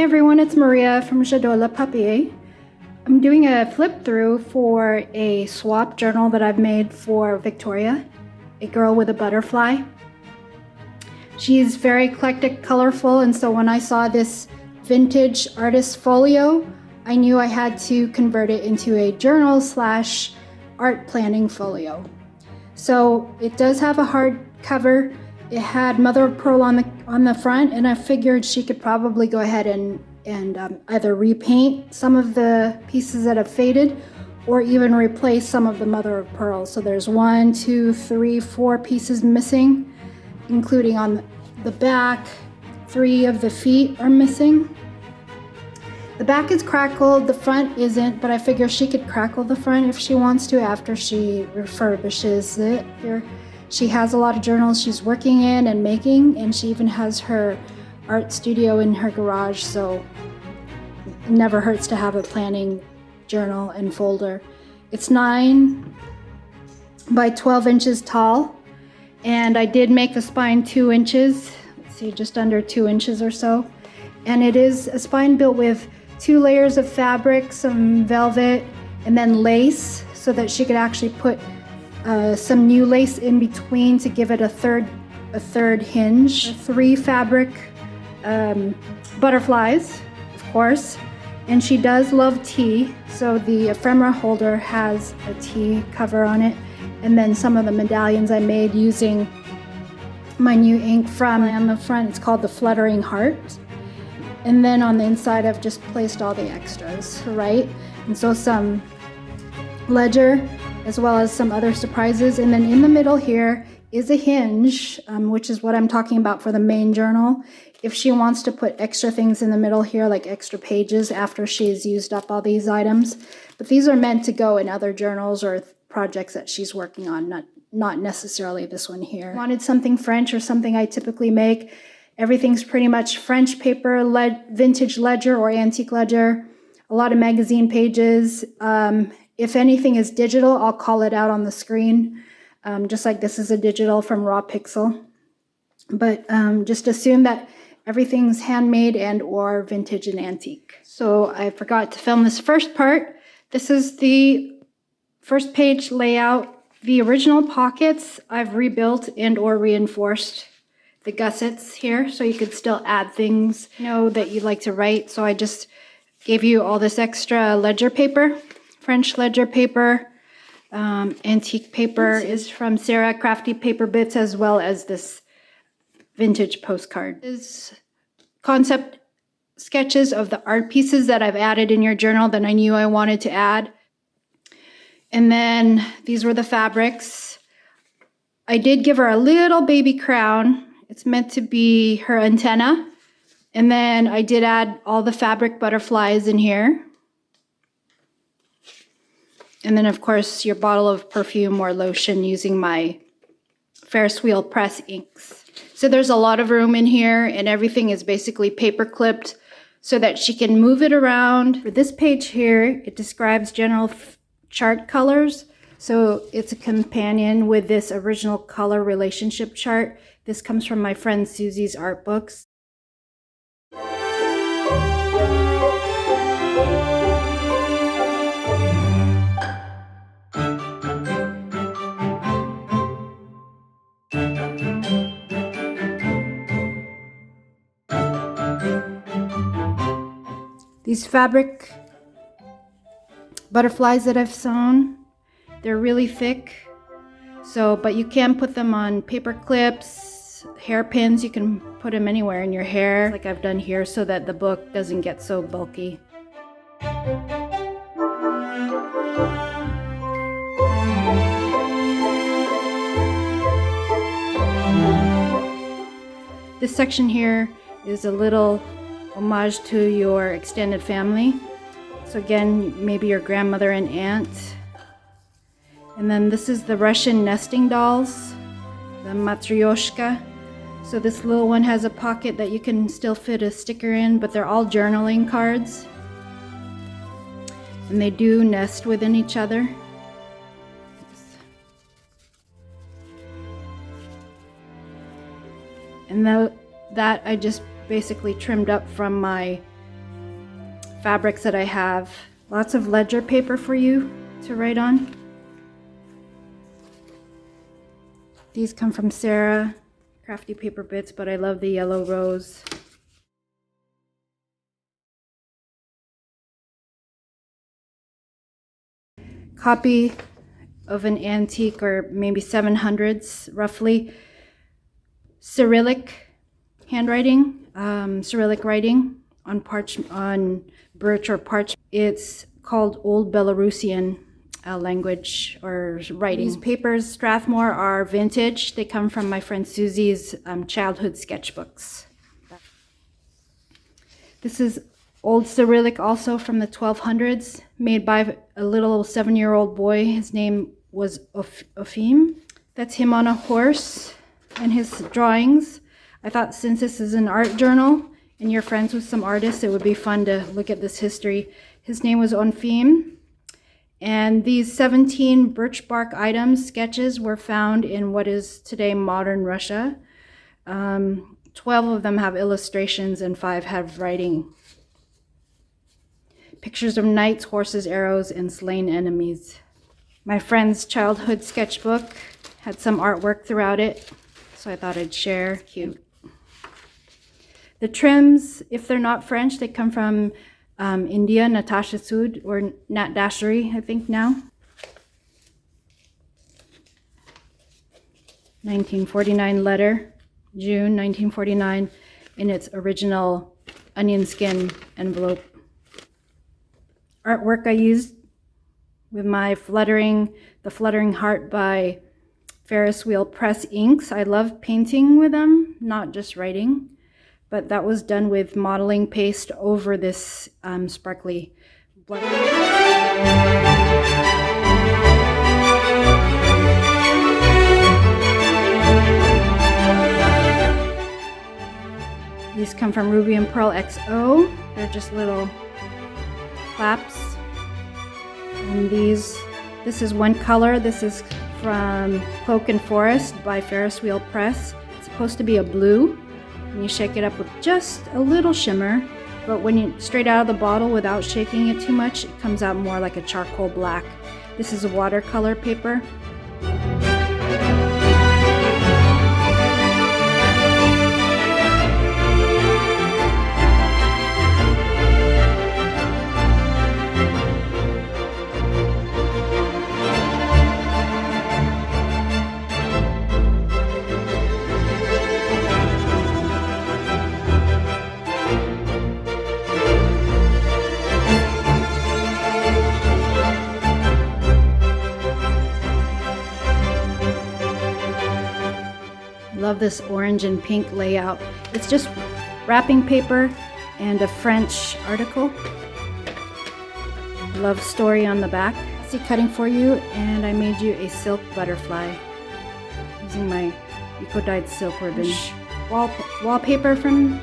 everyone, it's Maria from GirlwithaButterfly. I'm doing a flip through for a swap journal that I've made for Victoria, a girl with a butterfly. She's very eclectic, colorful, and so when I saw this vintage artist folio, I knew I had to convert it into a journal / art planning folio. So it does have a hard cover. It had mother of pearl on the front, and I figured she could probably go ahead and either repaint some of the pieces that have faded or even replace some of the mother of pearl. So there's 1, 2, 3, 4 pieces missing, including on the back. 3 of the feet are missing. The back is crackled, the front isn't, but I figure she could crackle the front if she wants to after she refurbishes it. Here, she has a lot of journals she's working in and making, and she even has her art studio in her garage, so it never hurts to have a planning journal and folder. It's 9 by 12 inches tall, and I did make the spine 2 inches, let's see, just under 2 inches or so. And it is a spine built with 2 layers of fabric, some velvet, and then lace, so that she could actually put some new lace in between to give it a third hinge. 3 fabric butterflies, of course, and she does love tea, so the ephemera holder has a tea cover on it, and then some of the medallions I made using my new ink from on the front. It's called the Fluttering Heart, and then on the inside I've just placed all the extras, right? And so some ledger as well as some other surprises, and then in the middle here is a hinge, which is what I'm talking about for the main journal. If she wants to put extra things in the middle here, like extra pages after she's used up all these items. But these are meant to go in other journals or projects that she's working on, not necessarily this one here. Wanted something French or something I typically make. Everything's pretty much French paper, vintage ledger or antique ledger, a lot of magazine pages. If anything is digital, I'll call it out on the screen. Just like this is a digital from Raw Pixel. But just assume that everything's handmade and or vintage and antique. So I forgot to film this first part. This is the first page layout. The original pockets I've rebuilt and or reinforced the gussets here, so you could still add things, you know, that you'd like to write. So I just gave you all this extra ledger paper, French ledger paper. Antique paper is from Sarah Crafty Paper Bits, as well as this vintage postcard. This is concept sketches of the art pieces that I've added in your journal that I knew I wanted to add. And then these were the fabrics. I did give her a little baby crown. It's meant to be her antenna. And then I did add all the fabric butterflies in here. And then, of course, your bottle of perfume or lotion using my Ferris wheel press inks. So there's a lot of room in here, and everything is basically paper clipped so that she can move it around. For this page here, it describes general chart colors. So it's a companion with this original color relationship chart. This comes from my friend Susie's art books. These fabric butterflies that I've sewn, they're really thick. So, but you can put them on paper clips, hairpins. You can put them anywhere in your hair, like I've done here, so that the book doesn't get so bulky. This section here is a little homage to your extended family. So again, maybe your grandmother and aunt. And then this is the Russian nesting dolls, the Matryoshka. So this little one has a pocket that you can still fit a sticker in, but they're all journaling cards. And they do nest within each other. And that I just basically trimmed up from my fabrics that I have. Lots of ledger paper for you to write on. These come from Sarah, Crafty Paper Bits, but I love the yellow rose. Copy of an antique, or maybe 700s roughly, Cyrillic handwriting, Cyrillic writing on birch or parchment. It's called Old Belarusian language or writing. These papers, Strathmore, are vintage. They come from my friend Susie's childhood sketchbooks. This is old Cyrillic, also from the 1200s, made by a little 7-year-old boy. His name was Ephemera. That's him on a horse and his drawings. I thought since this is an art journal and you're friends with some artists, it would be fun to look at this history. His name was Onfim. And these 17 birch bark items, sketches, were found in what is today modern Russia. 12 of them have illustrations and 5 have writing. Pictures of knights, horses, arrows, and slain enemies. My friend's childhood sketchbook had some artwork throughout it, so I thought I'd share. Cute. The trims, if they're not French, they come from India, Natasha Sood, or Nat Dashery, I think now. 1949 letter, June 1949, in its original onion skin envelope. Artwork I used with my the Fluttering Heart by Ferris Wheel Press inks. I love painting with them, not just writing. But that was done with modeling paste over this sparkly blood. These come from Ruby and Pearl XO. They're just little flaps. And this is one color. This is from Cloak and Forest by Ferris Wheel Press. It's supposed to be a blue. And you shake it up with just a little shimmer, but when you straight out of the bottle without shaking it too much, it comes out more like a charcoal black. This is a watercolor paper. Love this orange and pink layout. It's just wrapping paper and a French article. Love story on the back. See cutting for you, and I made you a silk butterfly using my eco-dyed silk ribbon. Wallpaper from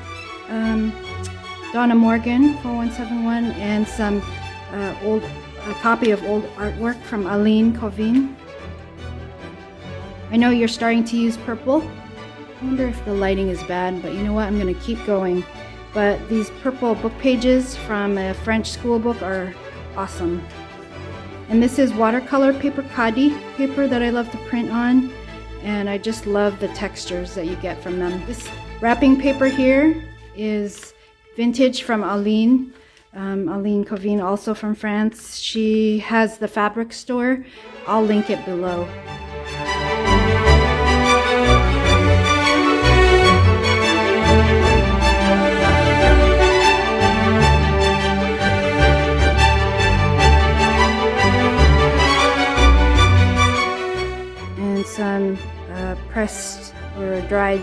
Donna Morgan 4171, and some a copy of old artwork from Aline Covin. I know you're starting to use purple. I wonder if the lighting is bad, but you know what? I'm going to keep going. But these purple book pages from a French school book are awesome. And this is watercolor paper, Khadi paper that I love to print on. And I just love the textures that you get from them. This wrapping paper here is vintage from Aline. Aline Covin, also from France. She has the fabric store. I'll link it below. And some pressed or dried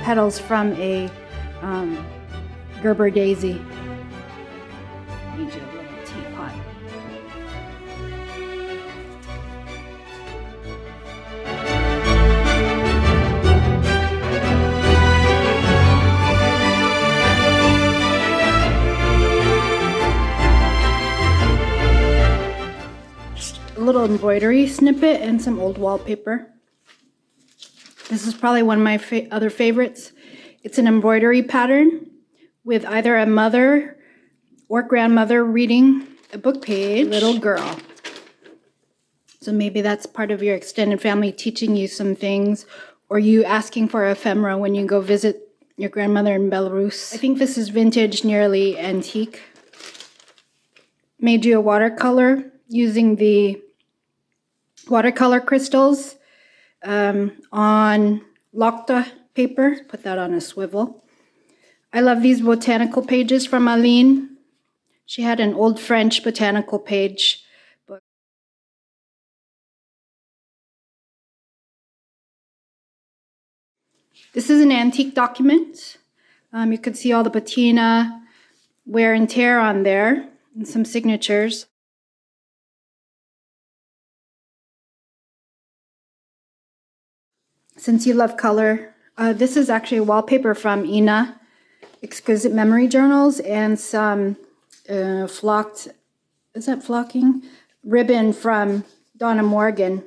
petals from a Gerber daisy. Need you a little teapot. Just a little embroidery snippet and some old wallpaper. This is probably one of my other favorites. It's an embroidery pattern with either a mother or grandmother reading a book page, little girl. So maybe that's part of your extended family teaching you some things, or you asking for ephemera when you go visit your grandmother in Belarus. I think this is vintage, nearly antique. Made you a watercolor using the watercolor crystals on Locta paper. Put that on a swivel. I love these botanical pages from Aline. She had an old French botanical page book. This is an antique document. You can see all the patina, wear and tear on there, and some signatures. Since you love color, this is actually a wallpaper from Ina, Exquisite Memory Journals, and some flocked, is that flocking? Ribbon from Donna Morgan.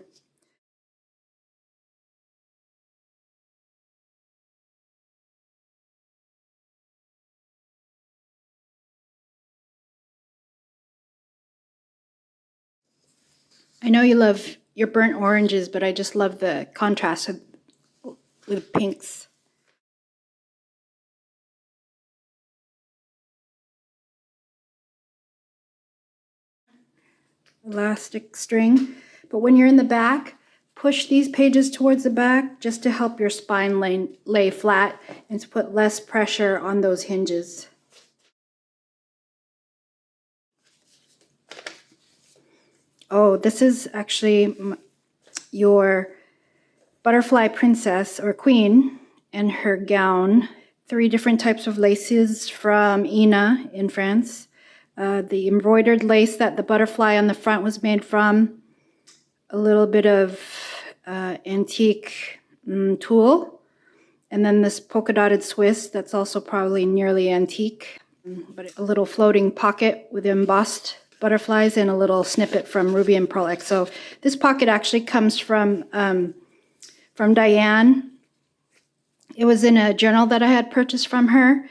I know you love your burnt oranges, but I just love the contrast with pinks. Elastic string, but when you're in the back, push these pages towards the back just to help your spine lay flat and to put less pressure on those hinges. Oh, this is actually your butterfly princess or queen and her gown. 3 different types of laces from Ina in France. The embroidered lace that the butterfly on the front was made from. A little bit of antique tulle. And then this polka dotted Swiss that's also probably nearly antique. But a little floating pocket with embossed butterflies and a little snippet from Ruby and Pearl XO. This pocket actually comes from Diane. It was in a journal that I had purchased from her.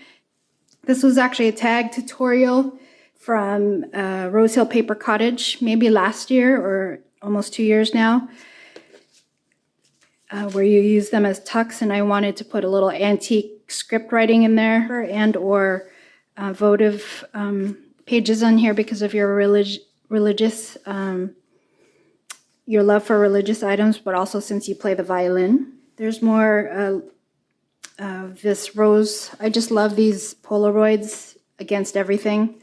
This was actually a tag tutorial from Rose Hill Paper Cottage, maybe last year or almost 2 years now, where you use them as tucks, and I wanted to put a little antique script writing in there and/or votive pages on here because of your religious, your love for religious items, but also since you play the violin. There's more of this rose. I just love these Polaroids against everything.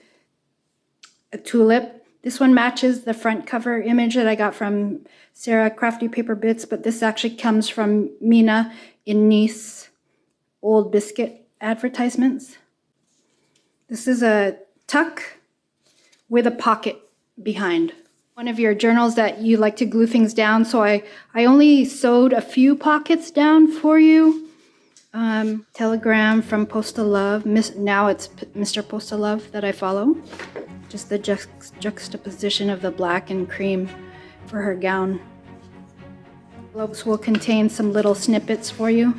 A tulip. This one matches the front cover image that I got from Sarah Crafty Paper Bits, but this actually comes from Mina in Nice, old biscuit advertisements. This is a tuck with a pocket behind. One of your journals that you like to glue things down, so I only sewed a few pockets down for you. Telegram from Postal Love. Now it's Mr. Postal Love that I follow. Just the juxtaposition of the black and cream for her gown. Envelopes will contain some little snippets for you.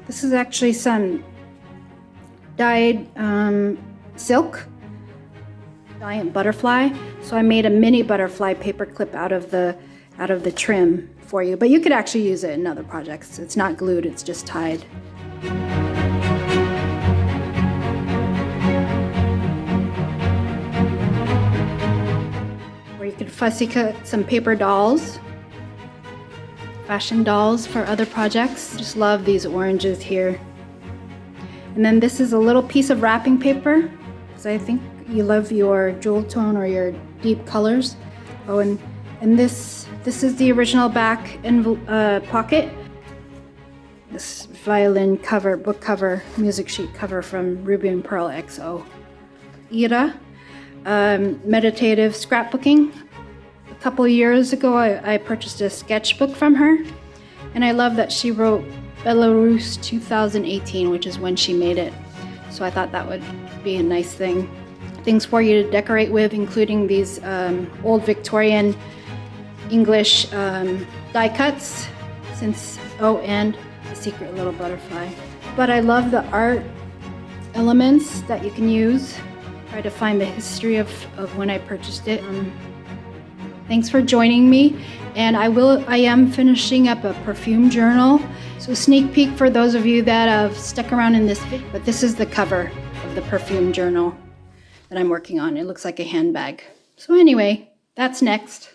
This is actually some dyed silk, giant butterfly. So I made a mini butterfly paper clip out of the trim for you, but you could actually use it in other projects. It's not glued, it's just tied. Or you could fussy cut some paper dolls, fashion dolls for other projects. Just love these oranges here. And then this is a little piece of wrapping paper, because I think you love your jewel tone or your deep colors. Oh, and this is the original back pocket. This violin cover, book cover, music sheet cover from Ruby and Pearl XO. Ira, Meditative Scrapbooking. A couple of years ago, I purchased a sketchbook from her, and I love that she wrote Belarus 2018, which is when she made it. So I thought that would be a nice thing things for you to decorate with, including these old Victorian English die cuts, and a secret little butterfly. But I love the art elements that you can use. Try to find the history of when I purchased it. Thanks for joining me, and I am finishing up a perfume journal. So sneak peek for those of you that have stuck around in this video, but this is the cover of the perfume journal that I'm working on. It looks like a handbag. So anyway, that's next.